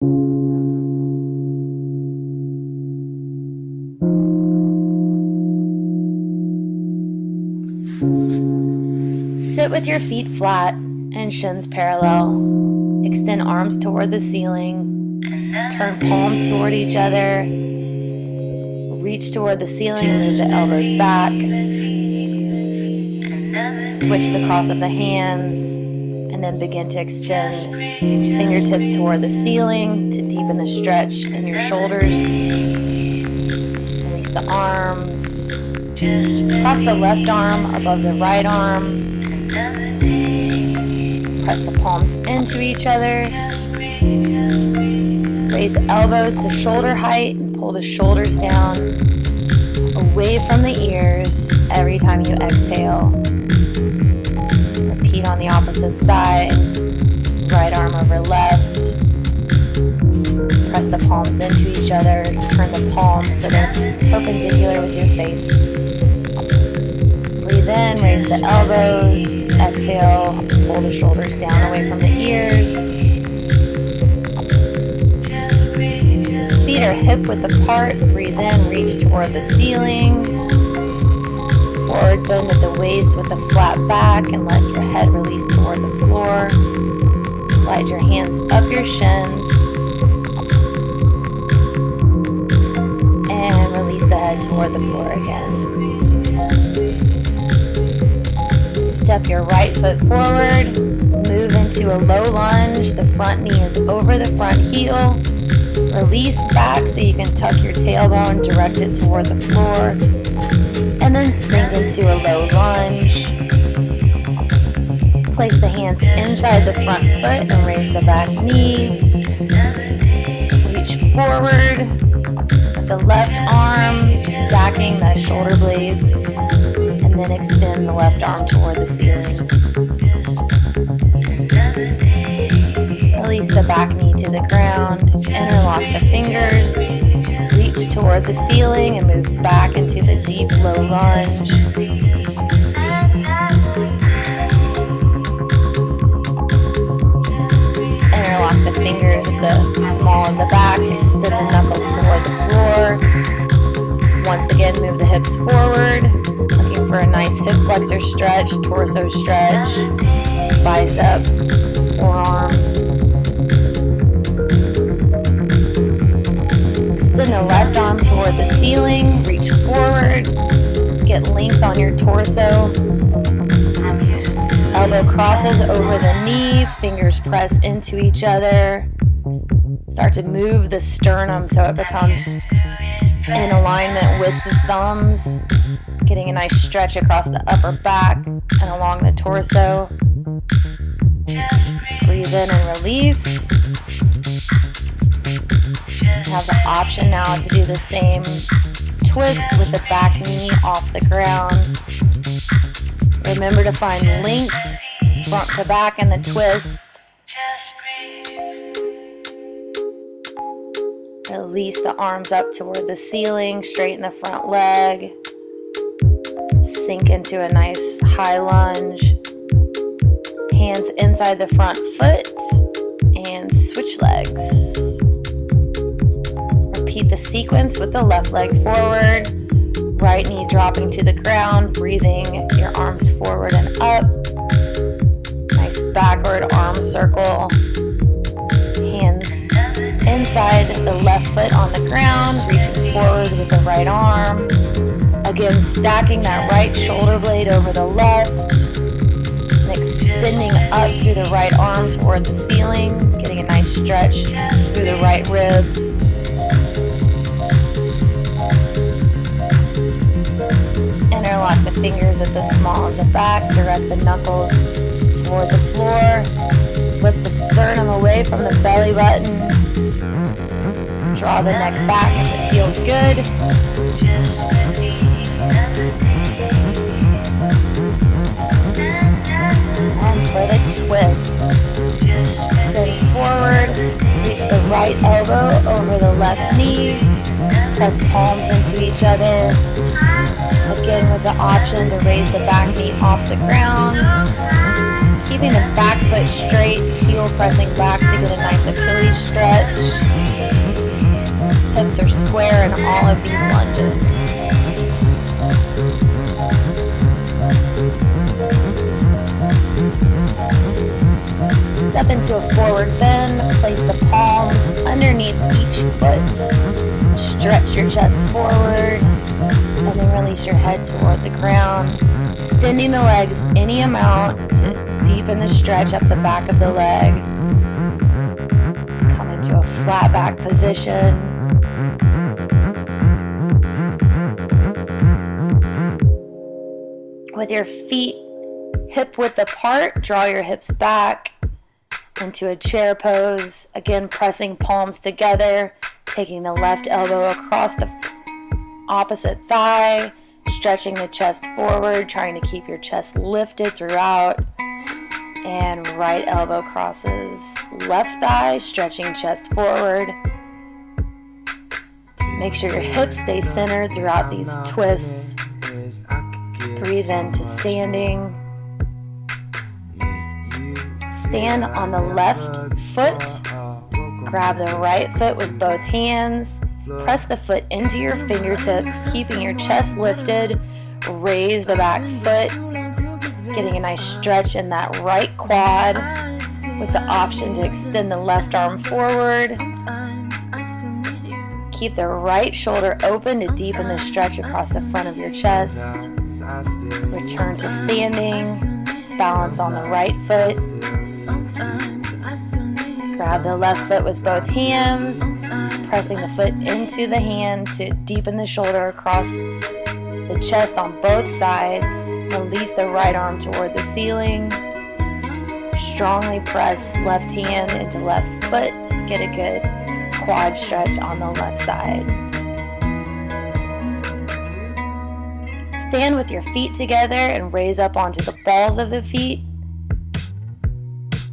Sit with your feet flat and shins parallel. Extend arms toward the ceiling. Turn palms toward each other. Reach toward the ceiling and move the elbows back. Switch the cross of the hands and then begin to extend fingertips toward the ceiling to deepen the stretch in your shoulders. Release the arms. Cross the left arm above the right arm. Press the palms into each other. Raise the elbows to shoulder height and pull the shoulders down away from the ears every time you exhale. Repeat on the opposite side. Right arm over left. Press the palms into each other. Turn the palms so they're perpendicular with your face. Breathe in, raise the elbows. Exhale, pull the shoulders down away from the ears. Feet are hip-width apart. Breathe in, reach toward the ceiling. Forward bend at the waist with a flat back and let your head release toward the floor. Slide your hands up your shins. And release the head toward the floor again. Step your right foot forward. Move into a low lunge. The front knee is over the front heel. Release back so you can tuck your tailbone, direct it toward the floor, and then sink into a low lunge. Place the hands inside the front foot and raise the back knee. Reach forward with the left arm, stacking the shoulder blades, and then extend the left arm toward the ceiling. Release the back knee to the ground, interlock the fingers, reach toward the ceiling and move back into the deep low lunge. Interlock the fingers at the small of the back, extend the knuckles toward the floor. Once again, move the hips forward, looking for a nice hip flexor stretch, torso stretch, bicep, forearm. Extend the left arm toward the ceiling, reach forward, get length on your torso. Elbow crosses over the knee, fingers press into each other. Start to move the sternum so it becomes in alignment with the thumbs, getting a nice stretch across the upper back and along the torso. Breathe in and release. You have the option now to do the same twist with the back knee off the ground. Remember to find length front to back in the twist. Release the arms up toward the ceiling, straighten the front leg. Sink into a nice high lunge. Hands inside the front foot and switch legs. Repeat the sequence with the left leg forward, right knee dropping to the ground, breathing your arms forward and up. Nice backward arm circle. Hands inside the left foot on the ground, reaching forward with the right arm. Again, stacking that right shoulder blade over the left, and extending up through the right arm toward the ceiling, getting a nice stretch through the right ribs. Interlock the fingers at the small of the back, direct the knuckles toward the floor. Lift the sternum away from the belly button. Draw the neck back if it feels good. And for the twist. Extend forward. Reach the right elbow over the left knee. Press palms into each other. Again with the option to raise the back knee off the ground. Keeping the back foot straight, heel pressing back to get a nice Achilles stretch. Hips are square in all of these lunges. Step into a forward bend, place the palms underneath each foot. Stretch your chest forward, and then release your head toward the ground. Extending the legs any amount to deepen the stretch up the back of the leg. Come into a flat back position. With your feet hip width apart, draw your hips back into a chair pose. Again, pressing palms together, taking the left elbow across the opposite thigh, stretching the chest forward, trying to keep your chest lifted throughout. And right elbow crosses left thigh, stretching chest forward. Make sure your hips stay centered throughout these twists. Breathe into standing. Stand on the left foot. Grab the right foot with both hands. Press the foot into your fingertips, keeping your chest lifted. Raise the back foot, getting a nice stretch in that right quad with the option to extend the left arm forward. Keep the right shoulder open to deepen the stretch across the front of your chest. Return to standing. Balance on the right foot. Grab the left foot with both hands, pressing the foot into the hand to deepen the shoulder across the chest on both sides. Release the right arm toward the ceiling. Strongly press left hand into left foot. Get a good quad stretch on the left side. Stand with your feet together and raise up onto the balls of the feet.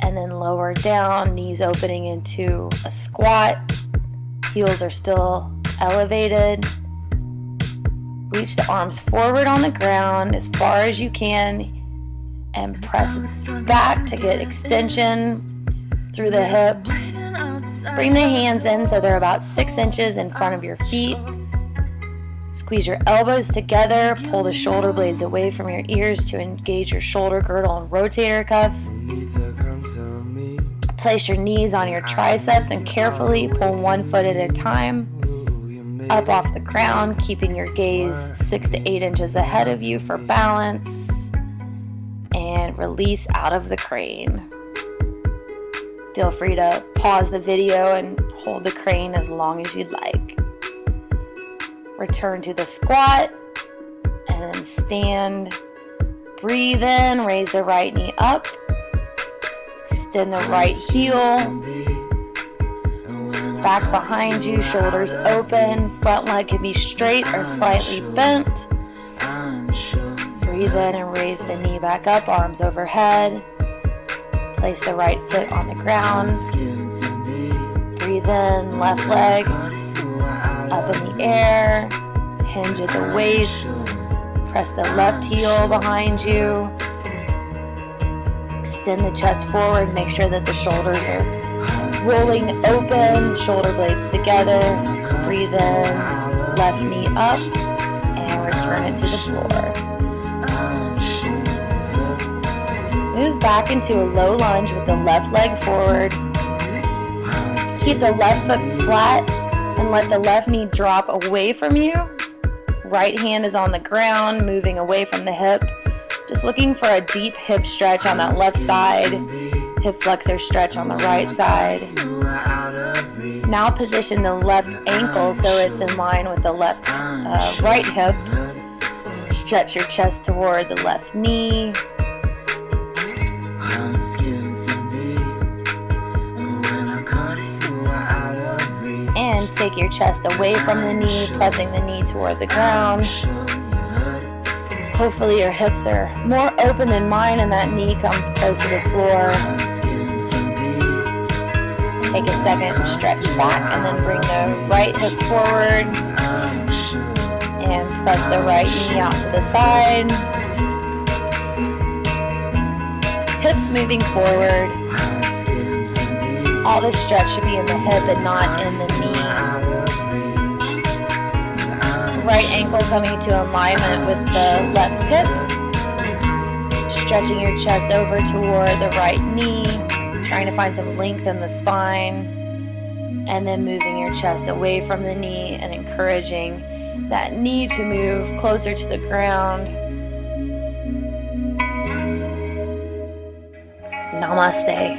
And then lower down, knees opening into a squat. Heels are still elevated. Reach the arms forward on the ground as far as you can and press back to get extension through the hips. Bring the hands in so they're about 6 inches in front of your feet. Squeeze your elbows together, pull the shoulder blades away from your ears to engage your shoulder girdle and rotator cuff. Place your knees on your triceps and carefully pull one foot at a time up off the ground, keeping your gaze 6 to 8 inches ahead of you for balance. And release out of the crane. Feel free to pause the video and hold the crane as long as you'd like. Return to the squat and then stand. Breathe in, raise the right knee up. Extend the right heel. Back behind you, shoulders open. Front leg can be straight or slightly bent. Breathe in and raise the knee back up, arms overhead. Place the right foot on the ground. Breathe in, left leg up in the air. Hinge at the waist. Press the left heel behind you. Extend the chest forward. Make sure that the shoulders are rolling open. Shoulder blades together. Breathe in, left knee up, and return it to the floor. Move back into a low lunge with the left leg forward. Keep the left foot flat and let the left knee drop away from you. Right hand is on the ground, moving away from the hip. Just looking for a deep hip stretch on that left side. Hip flexor stretch on the right side. Now position the left ankle so it's in line with the left right hip. Stretch your chest toward the left knee. And take your chest away from the knee, pressing the knee toward the ground. Hopefully your hips are more open than mine and that knee comes close to the floor. Take a second, stretch back, and then bring the right hip forward. And press the right knee out to the side. hips moving forward. All the stretch should be in the hip and not in the knee. Right ankle coming into alignment with the left hip. Stretching your chest over toward the right knee, trying to find some length in the spine, and then moving your chest away from the knee and encouraging that knee to move closer to the ground. Namaste.